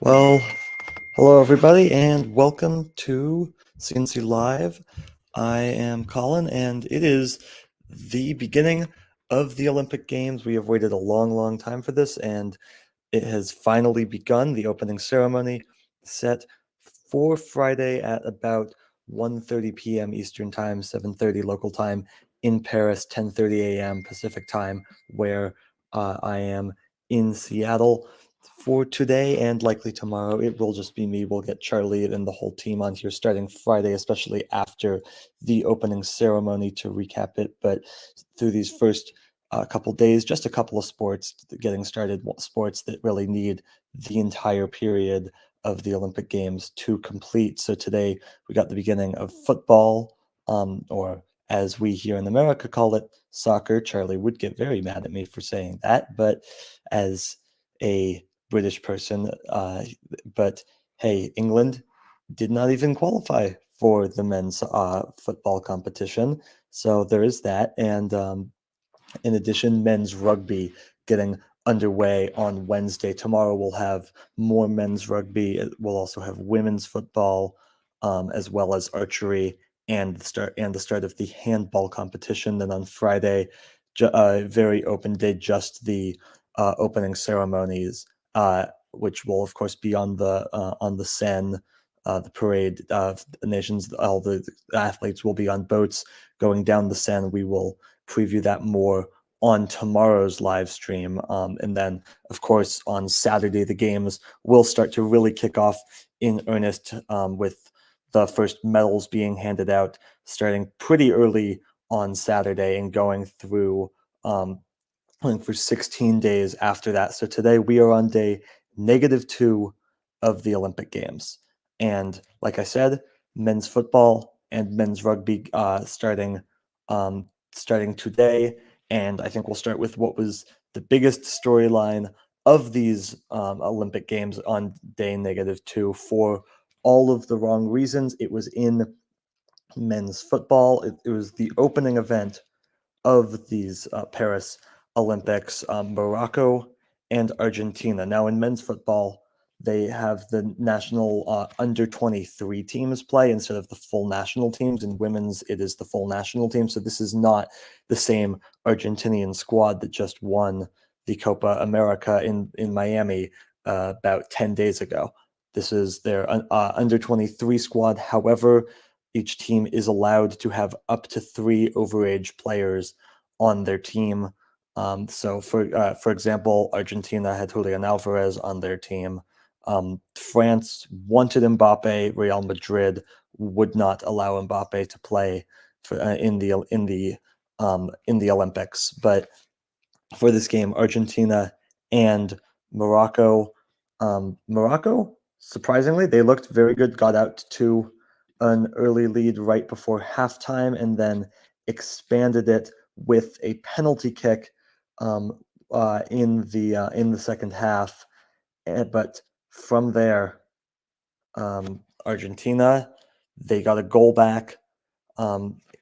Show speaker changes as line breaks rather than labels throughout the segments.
Well, hello everybody, and welcome to C&C Live. I am Colin, and it is the beginning of the Olympic Games. We have waited a long time for this, and it has finally begun. The opening ceremony set for Friday at about 1:30 p.m. Eastern Time, 7:30 local time in Paris, 10:30 a.m. Pacific Time, where I am in Seattle. For today and likely tomorrow, it will just be me. We'll get Charlie and the whole team on here starting Friday, especially after the opening ceremony to recap it. But through these first couple days, just a couple of sports getting started, sports that really need the entire period of the Olympic Games to complete. So today we got the beginning of football, or as we here in America call it, soccer. Charlie would get very mad at me for saying that, but as a British person, but hey, England did not even qualify for the men's football competition. So there is that. And in addition, men's rugby getting underway on Wednesday. Tomorrow we'll have more men's rugby. We'll also have women's football, as well as archery and the start of the handball competition. Then on Friday, very open day, just the opening ceremonies, which will of course be on the Seine. The parade of the nations, all the athletes will be on boats going down the Seine. We will preview that more on tomorrow's live stream. And then, of course, on Saturday, the games will start to really kick off in earnest, with the first medals being handed out starting pretty early on Saturday and going through for 16 days after that. So today we are on day -2 of the Olympic Games. And like I said, men's football and men's rugby starting today. And I think we'll start with what was the biggest storyline of these Olympic Games on day -2 for all of the wrong reasons. It was in men's football. It was the opening event of these Paris Olympics, Morocco and Argentina. Now, in men's football, they have the national under 23 teams play instead of the full national teams. In women's, it is the full national team. So this is not the same Argentinian squad that just won the Copa America in Miami about 10 days ago. This is their under 23 squad. However, each team is allowed to have up to 3 overage players on their team. So, for example, Argentina had Julian Alvarez on their team. France wanted Mbappe. Real Madrid would not allow Mbappe to play in the Olympics. But for this game, Argentina and Morocco. Morocco, surprisingly, they looked very good. Got out to an early lead right before halftime, and then expanded it with a penalty kick in the second half. But from there, Argentina, they got a goal back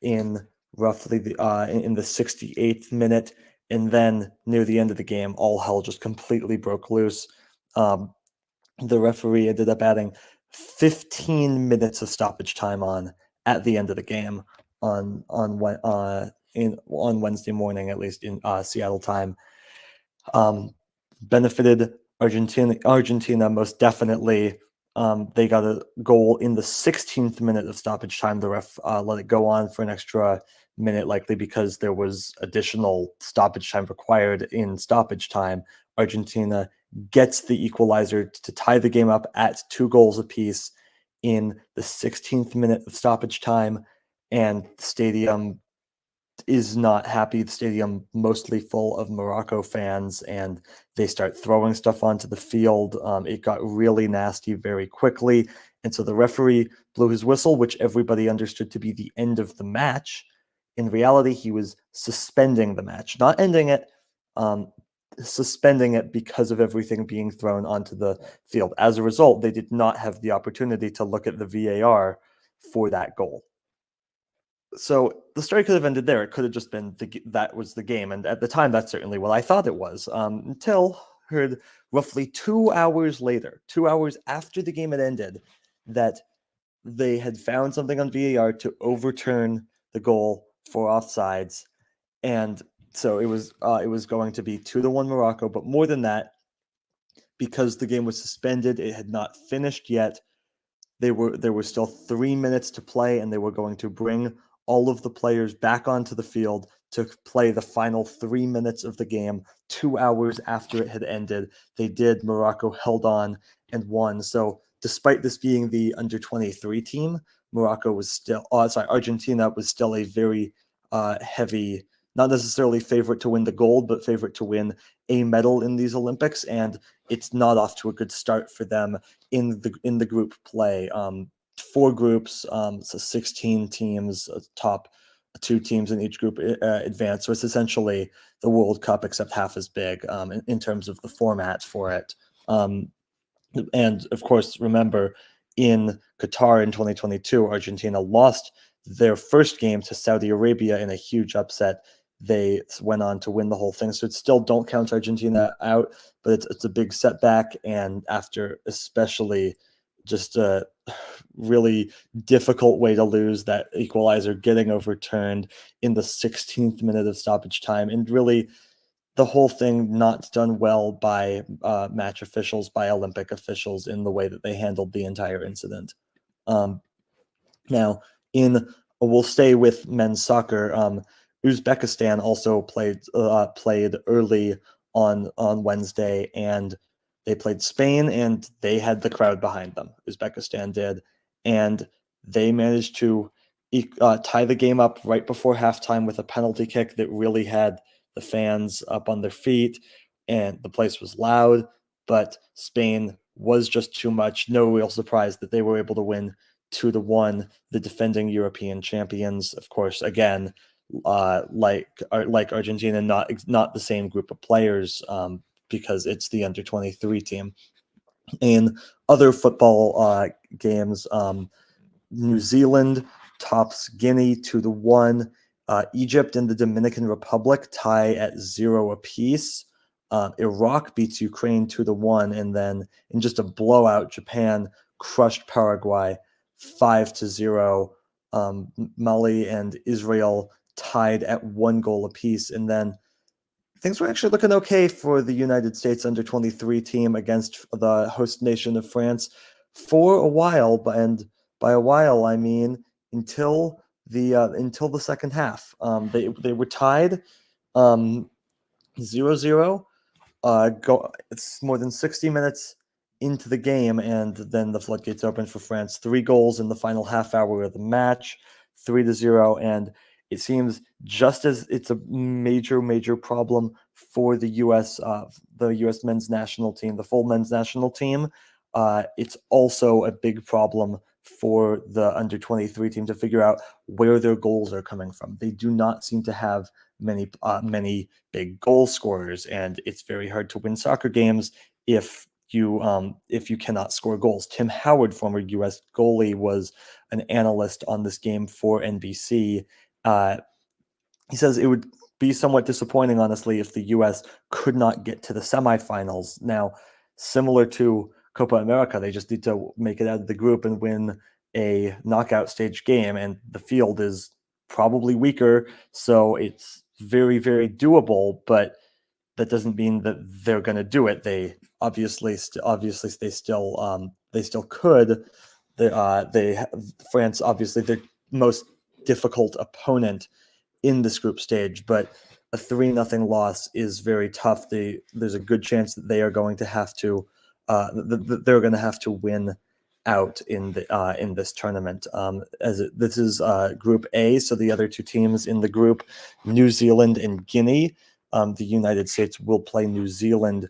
in roughly in the 68th minute, and then near the end of the game, all hell just completely broke loose. The referee ended up adding 15 minutes of stoppage time on at the end of the game on Wednesday morning, at least in Seattle time. Benefited Argentina most definitely. They got a goal in the 16th minute of stoppage time. The ref let it go on for an extra minute, likely because there was additional stoppage time required in stoppage time. Argentina gets the equalizer to tie the game up at 2 goals apiece in the 16th minute of stoppage time, and the stadium is not happy. The stadium mostly full of Morocco fans, and they start throwing stuff onto the field. It got really nasty very quickly, and so the referee blew his whistle, which everybody understood to be the end of the match. In reality, he was suspending the match, not ending it, suspending it because of everything being thrown onto the field. As a result, they did not have the opportunity to look at the VAR for that goal. So the story could have ended there. It could have just been that was the game, and at the time, that's certainly what I thought it was. Until heard roughly 2 hours later, 2 hours after the game had ended, that they had found something on VAR to overturn the goal for offsides, and so it was going to be 2-1 Morocco. But more than that, because the game was suspended, it had not finished yet. There were still 3 minutes to play, and they were going to bring all of the players back onto the field to play the final 3 minutes of the game. 2 hours after it had ended, they did. Morocco held on and won. So despite this being the under-23 team, Argentina was still a very heavy, not necessarily favorite to win the gold, but favorite to win a medal in these Olympics. And it's not off to a good start for them in the group play. 4 groups, so 16 teams, top 2 teams in each group advance. So it's essentially the World Cup, except half as big in terms of the format for it. And of course, remember, in Qatar in 2022, Argentina lost their first game to Saudi Arabia in a huge upset. They went on to win the whole thing. So it's still, don't count Argentina out, but it's a big setback. And after especially just a really difficult way to lose, that equalizer getting overturned in the 16th minute of stoppage time, and really the whole thing not done well by match officials, by Olympic officials, in the way that they handled the entire incident. Now, we'll stay with men's soccer. Uzbekistan also played early on Wednesday, and they played Spain, and they had the crowd behind them. Uzbekistan did, and they managed to tie the game up right before halftime with a penalty kick that really had the fans up on their feet, and the place was loud. But Spain was just too much. No real surprise that they were able to win 2-1, the defending European champions. Of course, again, like Argentina, not the same group of players, because it's the under-23 team. In other football games, New Zealand tops Guinea 2-1. Egypt and the Dominican Republic tie at 0 apiece. Iraq beats Ukraine 2-1, and then in just a blowout, Japan crushed Paraguay 5-0. Mali and Israel tied at 1 goal apiece, and then things were actually looking okay for the United States under-23 team against the host nation of France for a while, and by a while I mean until the second half. They were tied 0-0. It's more than 60 minutes into the game, and then the floodgates open for France. 3 goals in the final half hour of the match, 3-0, and it seems just as it's a major problem for the U.S. Men's national team, the full men's national team. It's also a big problem for the under-23 team to figure out where their goals are coming from. They do not seem to have many big goal scorers, and it's very hard to win soccer games if you cannot score goals. Tim Howard, former U.S. goalie, was an analyst on this game for NBC. He says it would be somewhat disappointing, honestly, if the U.S. could not get to the semifinals. Now, similar to Copa America, they just need to make it out of the group and win a knockout stage game, and the field is probably weaker, so it's very doable, but that doesn't mean that they're going to do it. They obviously they still could. France, obviously their most difficult opponent in this group stage, but a 3-0 loss is very tough. There's a good chance that they are going to have to win out in this tournament. This is Group A, so the other 2 teams in the group, New Zealand and Guinea. The United States will play New Zealand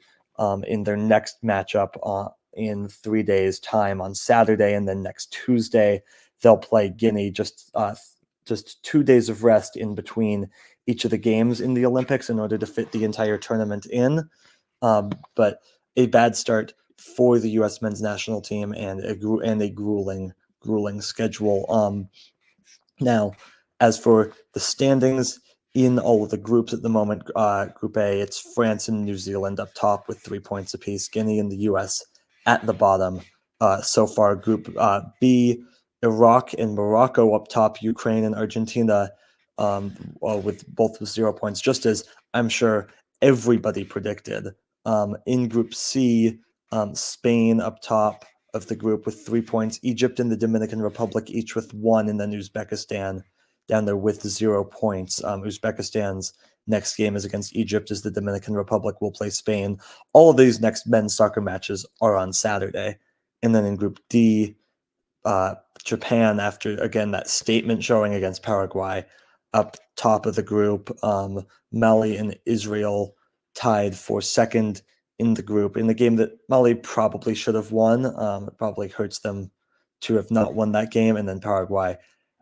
in their next matchup in 3 days' time on Saturday, and then next Tuesday they'll play Guinea. Just 2 days of rest in between each of the games in the Olympics in order to fit the entire tournament in. But a bad start for the U.S. men's national team, and a grueling schedule. Now, as for the standings in all of the groups at the moment. Group A, it's France and New Zealand up top with 3 points apiece, Guinea and the US at the bottom. So far, Group B, Iraq and Morocco up top, Ukraine and Argentina with both with 0 points, just as I'm sure everybody predicted. In Group C, Spain up top of the group with 3 points, Egypt and the Dominican Republic each with 1, and then Uzbekistan down there with 0 points. Uzbekistan's next game is against Egypt, as the Dominican Republic will play Spain. All of these next men's soccer matches are on Saturday. And then in Group D, Japan, after, again, that statement showing against Paraguay, up top of the group. Mali and Israel tied for second in the group in the game that Mali probably should have won. It probably hurts them to have not won that game. And then Paraguay,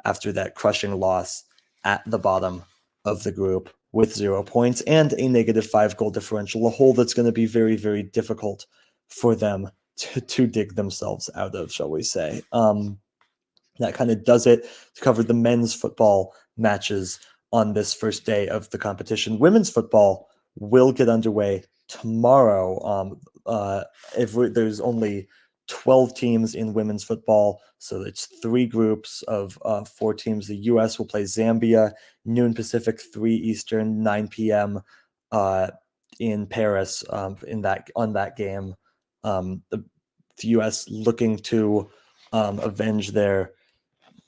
after that crushing loss, at the bottom of the group with 0 points and a -5 goal differential, a hole that's going to be very, very difficult for them to dig themselves out of, shall we say. That kind of does it to cover the men's football matches on this first day of the competition. Women's football will get underway tomorrow. There's only 12 teams in women's football, so it's 3 groups of 4 teams. The U.S. will play Zambia, noon Pacific, 3 Eastern, 9 p.m. In Paris. On that game, the U.S. looking to avenge their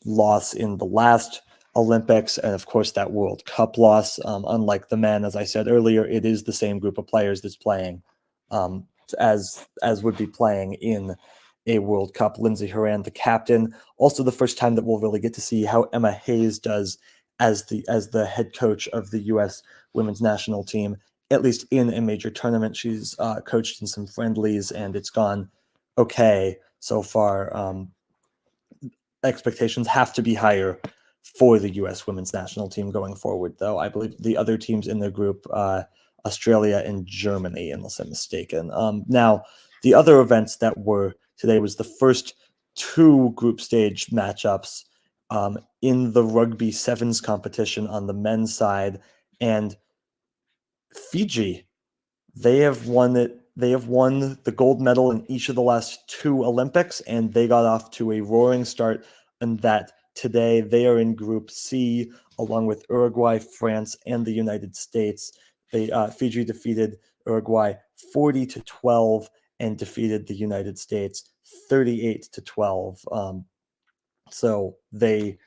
loss in the last Olympics, and of course that World Cup loss. Unlike the men, as I said earlier, it is the same group of players that's playing as would be playing in a World Cup. Lindsey Horan, the captain, also the first time that we'll really get to see how Emma Hayes does as the head coach of the U.S. women's national team, at least in a major tournament. She's coached in some friendlies, and it's gone okay so far. Expectations have to be higher for the U.S. women's national team going forward, though. I believe the other teams in their group, Australia and Germany, unless I'm mistaken. Now, the other events that were today was the first 2 group stage matchups in the rugby sevens competition on the men's side, and Fiji, they have won it. They have won the gold medal in each of the last 2 Olympics, and they got off to a roaring start. And that today they are in Group C along with Uruguay, France, and the United States. Fiji defeated Uruguay 40-12 and defeated the United States 38-12. So they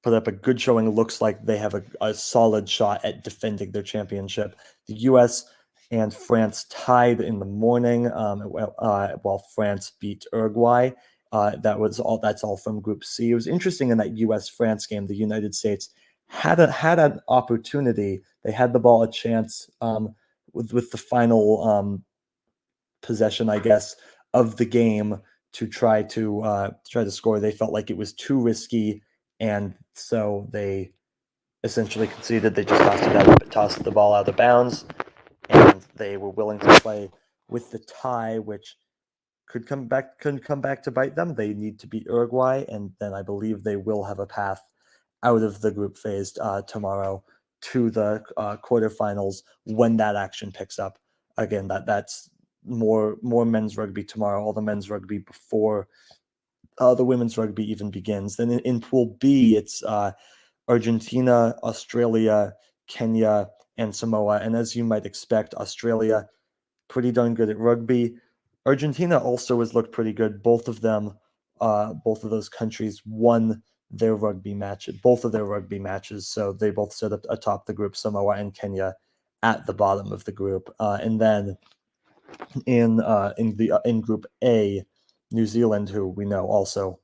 put up a good showing. Looks like they have a solid shot at defending their championship. The U.S. and France tied in the morning, while France beat Uruguay. That's all from Group C. It was interesting in that U.S.-France game. The United States had an opportunity. They had the ball, a chance with the final possession, I guess, of the game to try to score. They felt like it was too risky, and so they essentially conceded. They just tossed the ball out of bounds, and they were willing to play with the tie, which couldn't come back to bite them. They need to beat Uruguay, and then I believe they will have a path out of the group phase tomorrow to the quarterfinals when that action picks up. Again, that's more men's rugby tomorrow. All the men's rugby before the women's rugby even begins. Then in Pool B, it's Argentina, Australia, Kenya, and Samoa. And as you might expect, Australia pretty darn good at rugby. Argentina also has looked pretty good. Both of those countries won their rugby match, both of their rugby matches. So they both sit up atop the group. Samoa and Kenya at the bottom of the group. And then in Group A, New Zealand, who we know also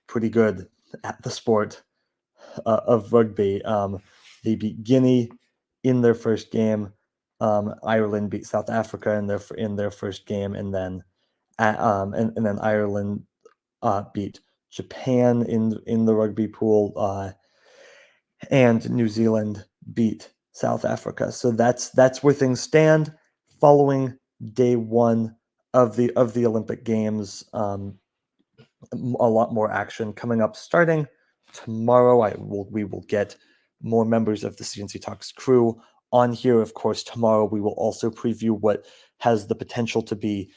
pretty good at the sport of rugby. They beat Guinea in their first game. Ireland beat South Africa in their first game, and then Ireland beat Japan in the rugby pool, and New Zealand beat South Africa. So that's where things stand following day 1 of the Olympic Games. A lot more action coming up starting tomorrow. We will get more members of the C&C Talks crew on here. Of course, tomorrow we will also preview what has the potential to be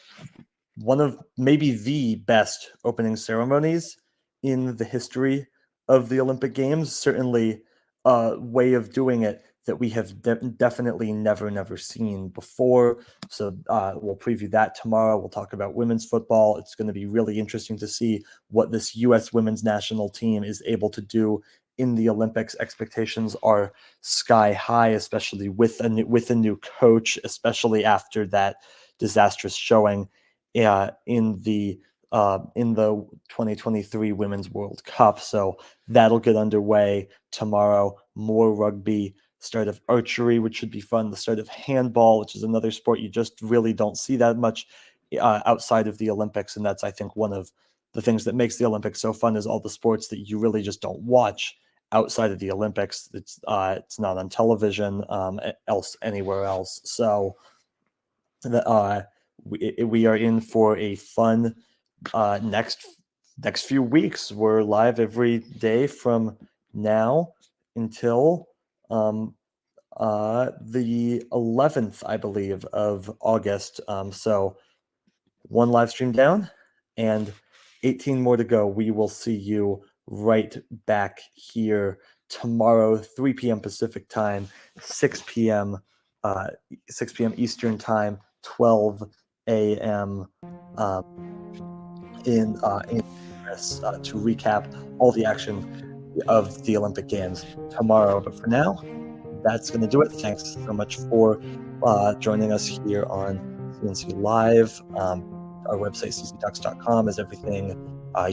one of maybe the best opening ceremonies in the history of the Olympic Games. Certainly a way of doing it that we have definitely never seen before. So we'll preview that tomorrow. We'll talk about women's football. It's going to be really interesting to see what this U.S. women's national team is able to do in the Olympics. Expectations are sky high, especially with a new coach, especially after that disastrous showing in the 2023 Women's World Cup. So that'll get underway tomorrow. More rugby, start of archery, which should be fun, the start of handball, which is another sport you just really don't see that much outside of the Olympics. And that's, I think, one of the things that makes the Olympics so fun is all the sports that you really just don't watch outside of the Olympics. It's not on television anywhere else. So we are in for a fun next few weeks. We're live every day from now until the 11th, I believe, of August. So one live stream down and 18 more to go. We will see you right back here tomorrow, 3 p.m. Pacific time, 6 p.m. Eastern time, 12 a.m. In Paris to recap all the action of the Olympic Games tomorrow. But for now, that's going to do it. Thanks so much for joining us here on C&C Live. Our website, cctalks.com, is everything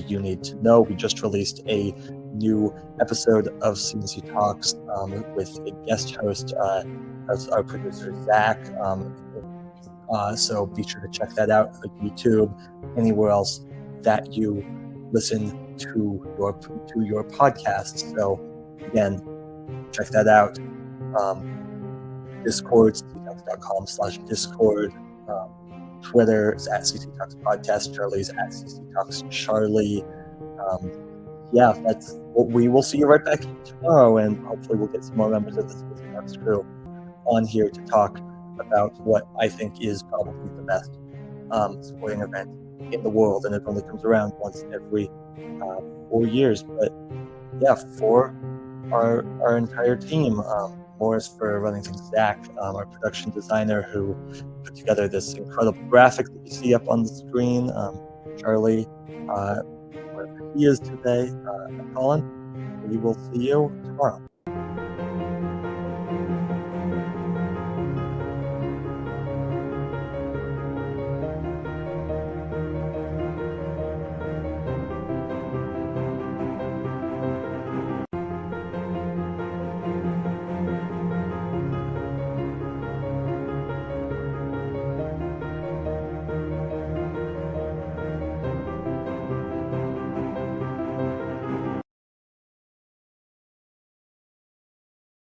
you need to know. We just released a new episode of C&C Talks with a guest host, as our producer, Zack. So be sure to check that out on YouTube, anywhere else that you listen to your podcasts. So again, check that out. Discord, cctalks.com/Discord. Twitter is at CC Talks Podcast. Charlie's at CC Talks Charlie. Yeah, we will see you right back tomorrow, and hopefully we'll get some more members of the CC Talks crew on here to talk about what I think is probably the best sporting event in the world, and it only comes around once every 4 years. But yeah, for our entire team, Morris for running things, Zack, our production designer, who put together this incredible graphic that you see up on the screen, Charlie, wherever he is today, and Colin. We will see you tomorrow.